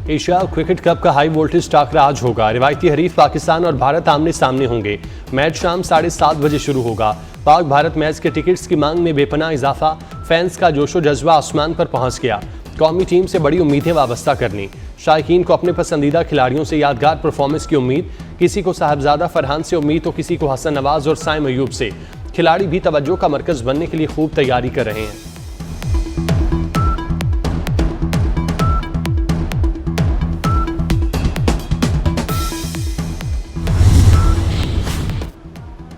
Asia cricket cup का high voltage टाकरा आज होगा। रिवायती हरीफ पाकिस्तान और भारत आमने सामने होंगे। मैच शाम 7:30 बजे शुरू होगा। पाक भारत मैच के टिकट्स की मांग में बेपनाह इजाफा, फैंस का जोशो जज्बा आसमान पर पहुंच गया। कौमी टीम से बड़ी उम्मीदें वाबस्ता करनी, शायकीन को अपने पसंदीदा खिलाड़ियों से यादगार परफॉर्मेंस की उम्मीद। किसी को साहबजादा फरहान से उम्मीद तो किसी को हसन नवाज और साइम अयूब से। खिलाड़ी भी तवज्जो का मरकज बनने के लिए खूब तैयारी कर रहे हैं।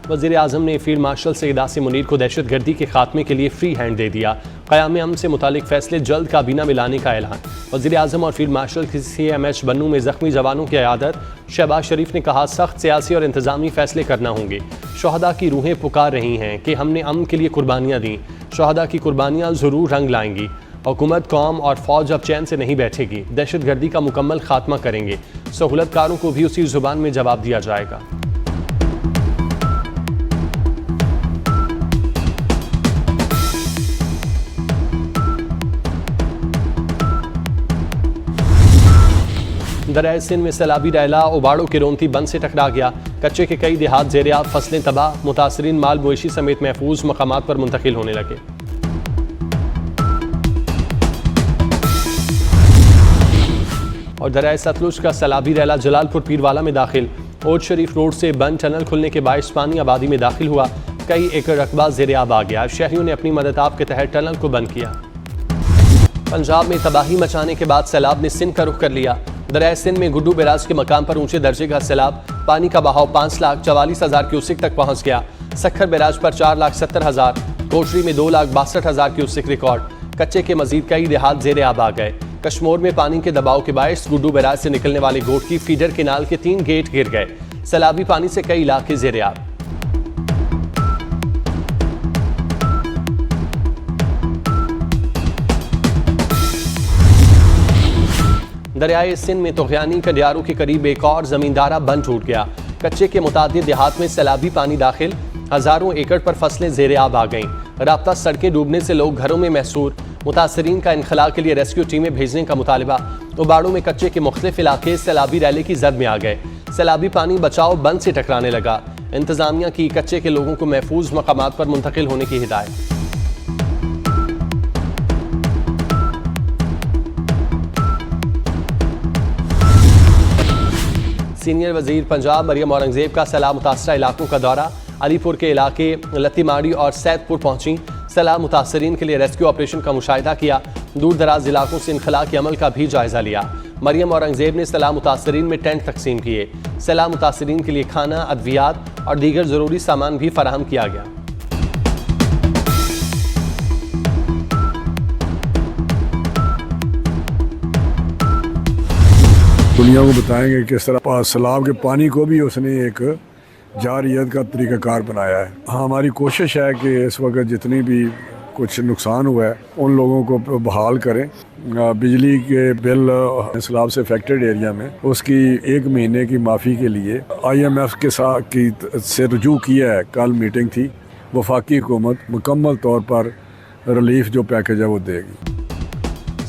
वज़ीर आज़म ने फील्ड मार्शल सैयद आसिम मुनीर को दहशतगर्दी के खात्मे के लिए फ्री हैंड दे दिया। क़याम अमन से मुतालिक फैसले जल्द काबीना में लाने का ऐलान। वज़ीर आज़म और फील्ड मार्शल की CMH बन्नू में ज़ख्मी जवानों की अयादत। शहबाज शरीफ ने कहा, सख्त सियासी और इंतज़ामी फैसले करना होंगे। शहदा की रूहें पुकार रही हैं कि हमने अमन के लिए कुर्बानियाँ दी। शहदा की कुर्बानियाँ ज़रूर रंग लाएंगी। हुकूमत, कौम और फौज अब चैन से नहीं बैठेगी। दहशतगर्दी का मुकम्मल खात्मा करेंगे। सहूलतकारों को भी उसी ज़ुबान में जवाब दिया जाएगा। दरियाए सिंध में सैलाबी रैला उबाड़ों के रोंती बंद से टकरा गया। कच्चे के कई देहात ज़ेर-ए-आब, फसलें तबाह। मुतासरीन माल मवेशी समेत महफूज मकामात पर मुंतकिल होने लगे। और दरियाए सतलुज का सैलाबी रैला जलालपुर पीरवाला में दाखिल। ओट शरीफ रोड से बंद टनल खुलने के बायस पानी आबादी में दाखिल हुआ। कई एकड़ रकबा ज़ेर-ए-आब आ गया। शहरियों ने अपनी मददाब के तहत टनल को बंद किया। पंजाब में तबाही मचाने के बाद सैलाब ने सिंध का रुख कर लिया। दरियाए सिंध में गुड्डू बैराज के मकाम पर ऊंचे दर्जे का सैलाब। पानी का बहाव 5,44,000 क्यूसिक तक पहुंच गया। सखर बैराज पर 4,70,000, कोटरी में 2,62,000 क्यूसिक रिकॉर्ड। कच्चे के मजीद कई देहात ज़ेर-ए-आब आ गए। कश्मोर में पानी के दबाव के बायस गुड्डू बैराज से निकलने वाले गोट की फीडर केनाल के 3 गेट गिर गए। सैलाबी पानी से कई इलाके ज़ेर-ए-आब। दरियाए सिंध में तोगयानी कडियारों के करीब एक और जमींदारा बंद टूट गया। कच्चे के मुतादिद देहात में सैलाबी पानी दाखिल। हजारों एकड़ पर फसलें ज़ेर-ए-आब आ गईं। राब्ता सड़कें डूबने से लोग घरों में महसूर। मुतासरीन का इनखला के लिए रेस्क्यू टीमें भेजने का मुतालबा। उबाड़ों में कच्चे के मुख्तलिफ इलाके सैलाबी रैले की जद में आ गए। सैलाबी पानी बचाओ बंद से टकराने लगा। इंतजामिया की कच्चे के लोगों को महफूज मकामात पर मुंतकिल होने की हिदायत। सीनियर वजीर पंजाब मरियम औरंगजेब का सैलाब मुतासरा इलाकों का दौरा। अलीपुर के इलाके लतीमाड़ी और सैदपुर पहुंची। सैलाब मुतासरीन के लिए रेस्क्यू ऑपरेशन का मुशाहिदा किया। दूर दराज इलाकों से इनखला के अमल का भी जायजा लिया। मरियम औरंगजेब ने सैलाब मुतासरीन में टेंट तकसीम किए। सैलाब मुतासरीन के लिए खाना, अद्वियात और दीगर ज़रूरी सामान भी फराहम किया गया। दुनिया को बताएंगे किस तरह सैलाब के पानी को भी उसने एक जारियत का तरीक़ाकार बनाया है। हमारी कोशिश है कि इस वक्त जितनी भी कुछ नुकसान हुआ है उन लोगों को बहाल करें। बिजली के बिल सैलाब से अफेक्टेड एरिया में उसकी 1 महीने की माफ़ी के लिए IMF के साथ से रुजू किया है। कल मीटिंग थी। वफाकी हुकूमत मुकम्मल तौर पर रिलीफ जो पैकेज है वो देगी।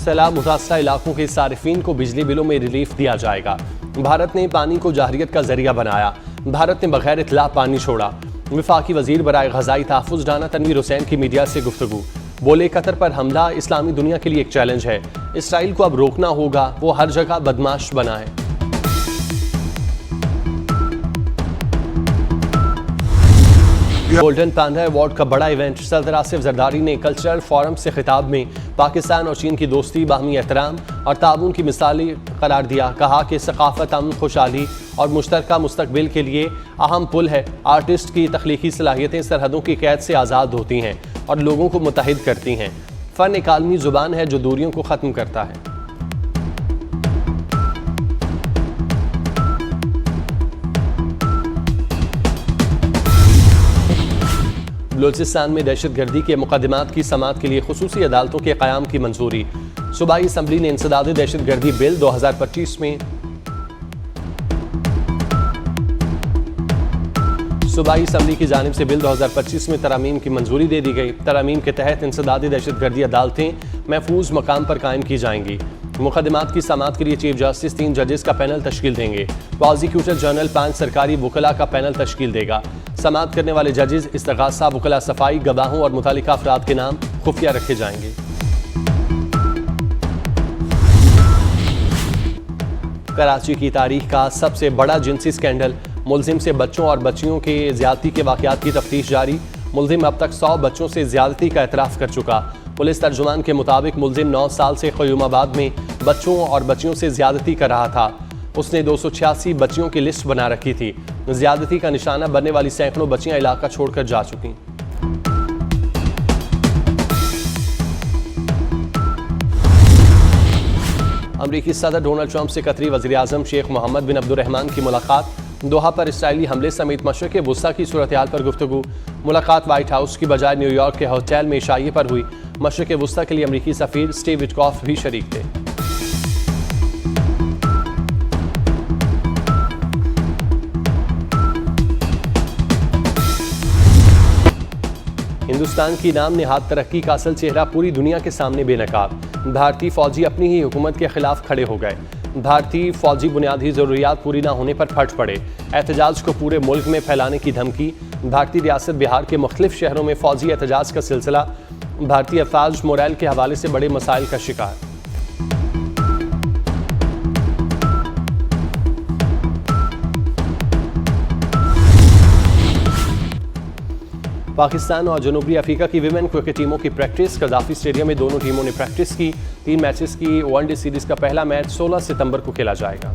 सैलाब मुतासरा इलाकों के सारिफीन को बिजली बिलों में रिलीफ दिया जाएगा। भारत ने पानी को जाहरियत का जरिया बनाया। भारत ने बगैर इतला पानी छोड़ा। वफाकी वजीर बराए ग़ज़ाई तहफ़्फ़ुज़ डाना तनवीर हुसैन की मीडिया से गुफ्तगू। बोले, कतर पर हमला इस्लामी दुनिया के लिए एक चैलेंज है। इसराइल को अब रोकना होगा, वो हर जगह बदमाश बना है। गोल्डन पांडा अवार्ड का बड़ा इवेंट। सदर आसिफ जरदारी ने कल्चरल फोरम से खिताब में पाकिस्तान और चीन की दोस्ती, बाहमी एहतराम और ताउन की मिसाली करार दिया। कहा कि सकाफत, अमन, खुशहाली और मुश्तरका मुस्तकबिल के लिए अहम पुल है। आर्टिस्ट की तख्लीकी सलाहियतें सरहदों की कैद से आज़ाद होती हैं और लोगों को मुत्तहिद करती हैं। फ़न एक आलमी ज़ुबान है जो दूरियों को ख़त्म करता है। बलूचिस्तान में दहशतगर्दी के मुकदमात की समाअत के लिए खुसूसी अदालतों के क़याम की मंजूरी। सूबाई असम्बली ने इंसदाद दहशतगर्दी बिल 2025 में सूबाई असम्बली की जानिब से बिल 2025 में तरामीम की मंजूरी दे दी गई। तरामीम के तहत इंसदाद दहशतगर्दी अदालतें महफूज मकाम पर कायम की जाएंगी। मुकदमात की समाअत के लिए चीफ जस्टिस 3 जजेस का पैनल तश्कील देंगे। प्रोसिक्यूटर जनरल 5 सरकारी वकला का पैनल तश्कील देगा। समाअत करने वाले जजेस इस्तगासा, वकला सफाई, गवाहों और मुतालिका अफराद के नाम खुफिया रखे जाएंगे। कराची की तारीख का सबसे बड़ा जिनसी स्कैंडल, मुलजिम से बच्चों और बच्चियों के ज्यादती के वाकयात की तफ्तीश जारी। मुलजिम अब तक 100 बच्चों से ज्यादती का एतराफ़ कर चुका। पुलिस तर्जुमान के मुताबिक मुलजिम 9 साल से क़यूमाबाद में बच्चों और बच्चियों से ज्यादती कर रहा था। उसने 286 बच्चियों की लिस्ट बना रखी थी। ज्यादती का निशाना बनने वाली सैकड़ों बच्चियां इलाका छोड़कर जा चुकी। अमरीकी सदर डोनाल्ड ट्रंप से कतरी वज़ीर आज़म शेख मोहम्मद बिन अब्दुर्रहमान की मुलाकात। दोहा पर इसराइली हमले समेत मशरिक़ वुस्ता की सूरत हाल पर गुफ्तगू। मुलाकात व्हाइट हाउस की बजाय न्यूयॉर्क के होटल में इशाइये पर हुई। मशरिक़ वुस्ता के लिए अमरीकी सफ़ीर स्टीव विटकॉफ भी शरीक थे। हिंदुस्तान की नाम नेहाद तरक्की का असल चेहरा पूरी दुनिया के सामने बेनकाब। भारतीय फौजी अपनी ही हुकूमत के खिलाफ खड़े हो गए। भारतीय फौजी बुनियादी ज़रूरियात पूरी न होने पर फट पड़े। एहतजाज को पूरे मुल्क में फैलाने की धमकी। भारतीय रियासत बिहार के मुख्तलिफ शहरों में फौजी एहतजाज का सिलसिला। भारतीय अफवाज मोरल के हवाले से बड़े मसाइल का शिकार। पाकिस्तान और जनूबी अफ्रीका की विमेन क्रिकेट टीमों की प्रैक्टिस। कज़ाफी स्टेडियम में दोनों टीमों ने प्रैक्टिस की। 3 मैचेस की वनडे सीरीज का पहला मैच 16 सितंबर को खेला जाएगा।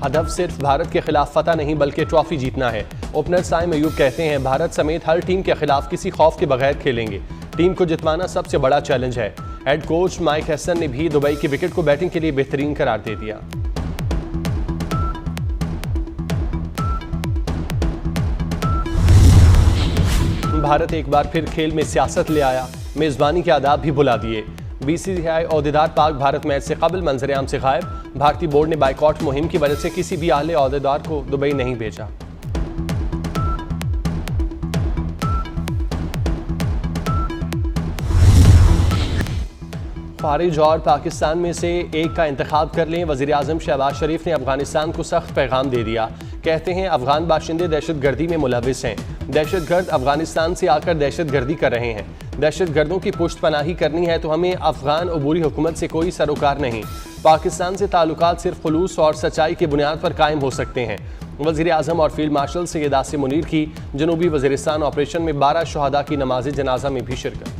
हदफ सिर्फ भारत के खिलाफ फतह नहीं बल्कि ट्रॉफी जीतना है। ओपनर साइम अयूब कहते हैं, भारत समेत हर टीम के खिलाफ किसी खौफ के बगैर खेलेंगे। टीम को जितवाना सबसे बड़ा चैलेंज है। हेड कोच माइक हैसन ने भी दुबई की विकेट को बैटिंग के लिए बेहतरीन करार दे दिया। भारत एक बार फिर खेल में सियासत ले आया। मेजबानी के आदाब भी भुला दिए। बीसीसीआई ओहदेदार पाक भारत मैच से कबल मंजरेआम से गायब। भारतीय बोर्ड ने बाइकआउट मुहिम की वजह से किसी भी आले ओहदेदार को दुबई नहीं भेजा। खारिज और पाकिस्तान में से एक का इंतखाब कर लें। वज़ीर आज़म शहबाज शरीफ ने अफगानिस्तान को सख्त पैगाम दे दिया। कहते हैं, अफगान बाशिंदे दहशतगर्दी में मुलविस हैं। दहशतगर्द अफगानिस्तान से आकर दहशतगर्दी कर रहे हैं। दहशतगर्दों की पुश्तपनाही करनी है तो हमें अफगान अबूरी हुकूमत से कोई सरोकार नहीं। पाकिस्तान से ताल्लुकात सिर्फ खुलूस और सच्चाई की बुनियाद पर कायम हो सकते हैं। वज़ीर आज़म और फील्ड मार्शल सैयद आसिम मुनीर की जनूबी वज़ीरिस्तान ऑपरेशन में 12 शहादा की नमाज जनाजा में भी शिरकत।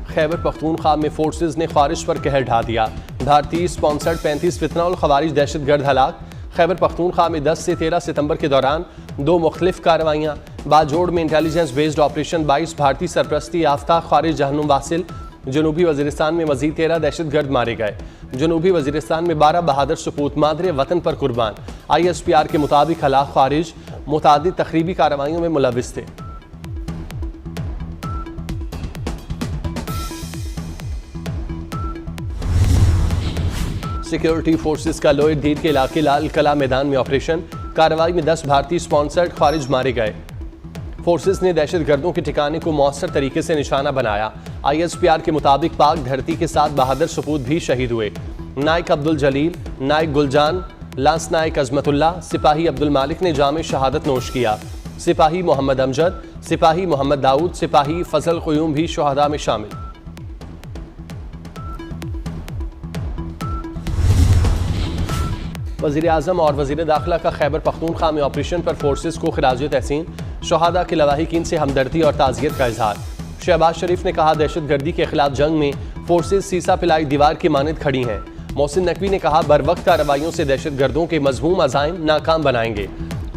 खैबर पख्तूनख्वा में फोर्सेज ने खारिज पर कहर ढा दिया। भारतीय स्पॉन्सर्ड 35 फितना और खवारिज दहशतगर्द हलाक। खैबर पख्तूनख्वा में 10 से 13 सितंबर के दौरान 2 मुख्तलिफ कार्रवाइयाँ। बाजोड़ में इंटेलिजेंस बेस्ड ऑपरेशन 22 भारतीय सरपरस्ती याफ्ता खारिज जहन्नुम वासिल। जनूबी वज़ीरिस्तान में मज़ीद 13 दहशतगर्द मारे गए। जनूबी वज़ीरिस्तान में 12 बहादुर सपूत मादरे वतन पर कुर्बान। ISPR के मुताबिक हलाक खारिज मुतादिद तखरीबी कार्रवाइयों में मुलविस थे। सिक्योरिटी फोर्सेस का लोअर दीद के इलाके लाल कला मैदान में ऑपरेशन। कार्रवाई में 10 भारतीय स्पॉन्सर्ड खारिज मारे गए। फोर्सेस ने दहशतगर्दों के ठिकाने को मौसर तरीके से निशाना बनाया। ISPR के मुताबिक पाक धरती के साथ बहादुर सपूत भी शहीद हुए। नायक अब्दुल जलील, नायक गुलजान, लांस नायक अजमतुल्ला, सिपाही अब्दुल मालिक ने जाम शहादत नोश किया। सिपाही मोहम्मद अमजद, सिपाही मोहम्मद दाऊद, सिपाही फजल क़यूम भी शहादा में शामिल। वज़ीर आज़म और वज़ीर दाखिला का खैबर पख्तूनख्वा में ऑपरेशन पर फोर्सेस को खिराज तहसीन। शहादा के लवाहिकीन से हमदर्दी और ताज़ियत का इजहार। शहबाज शरीफ ने कहा, दहशतगर्दी के खिलाफ जंग में फोर्सेस सीसा पिलाई दीवार की मानद खड़ी हैं। मोहसिन नकवी ने कहा, बरवक्त कार्रवाइयों से दहशतगर्दों के मज़मूम अज़ाइम नाकाम बनाएंगे।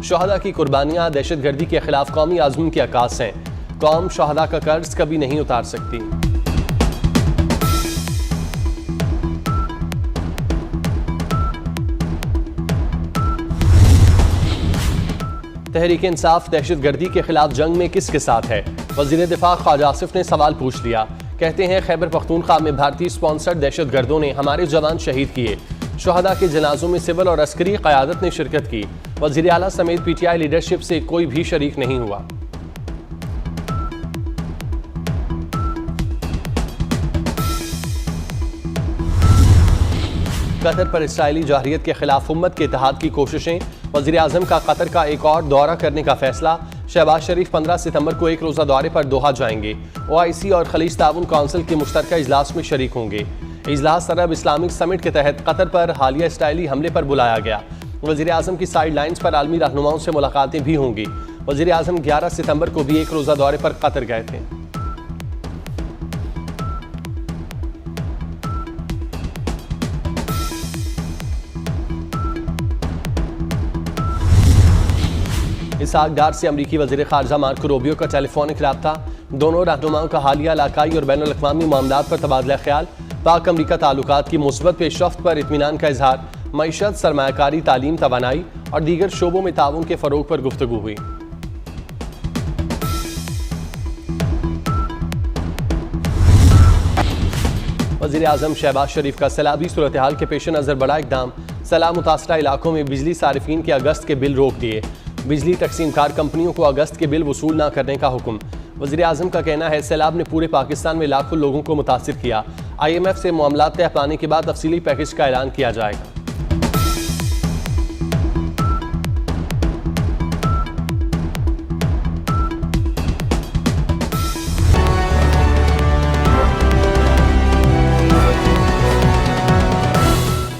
शहादा की कुर्बानियाँ दहशतगर्दी के खिलाफ कौमी आज़म की अक्कास हैं। कौम शहादा का कर्ज कभी नहीं उतार सकती। तहरीक इंसाफ दहशतगर्दी के खिलाफ जंग में किसके साथ है? वज़ीर दिफा ख्वाजा आसिफ ने सवाल पूछ लिया। कहते हैं, खैबर पख्तूनख्वा में भारतीय स्पॉन्सर्ड दहशतगर्दों ने हमारे जवान शहीद किए। शुहदा के जनाजों में सिविल और अस्करी क़यादत ने शिरकत की। वज़ीर आला समेत PTI लीडरशिप से कोई भी शरीक नहीं हुआ। कतर पर इसराइली जाहिरियत के खिलाफ उम्मत के इत्तेहाद की कोशिशें। वज़ीर आज़म का कतर का एक और दौरा करने का फैसला। शहबाज शरीफ 15 सितंबर को एक रोज़ा दौरे पर दोहा जाएंगे। OIC और खलीज ताउन काउंसिल के मुश्तरका इजलास में शरीक होंगे। इजलास अरब इस्लामिक समिट के तहत कतर पर हालिया इसराइली हमले पर बुलाया गया। वज़ीर आज़म की साइड लाइन्स पर आलमी रहनुमाओं से मुलाकातें भी होंगी। वज़ीर आज़म 11 सितंबर को भी एक रोज़ा दौरे पर कतर गए थे। इसहाक डार से अमरीकी वज़ीर ख़ारजा मार्को रूबियो का टेलीफोनिक रब्ता। दोनों रहनुमाओं का हालिया इलाकाई और बैनुल अक़वामी मामलात पर तबादला ख्याल। पाक अमरीका ताल्लुकात की मुस्बत पेशरफ्त पर इत्मीनान का इजहार। मईशत, सरमायाकारी, तालीम, तवानाई और दीगर शोबों में ताउन के फ़रोग पर गुफ्तगू हुई। वज़ीर आज़म शहबाज शरीफ का सैलाबी सूरत हाल के पेश नज़र बड़ा इक़दाम। सैलाब मुतासरा इलाकों में बिजली सारिफीन के अगस्त के बिल रोक दिए। बिजली तकसीमकार कंपनियों को अगस्त के बिल वसूल न करने का हुक्म। वज़ीर आज़म का कहना है सैलाब ने पूरे पाकिस्तान में लाखों लोगों को मुतासिर किया। IMF से मामलात तय पाने के बाद तफसीली पैकेज का ऐलान किया जाएगा।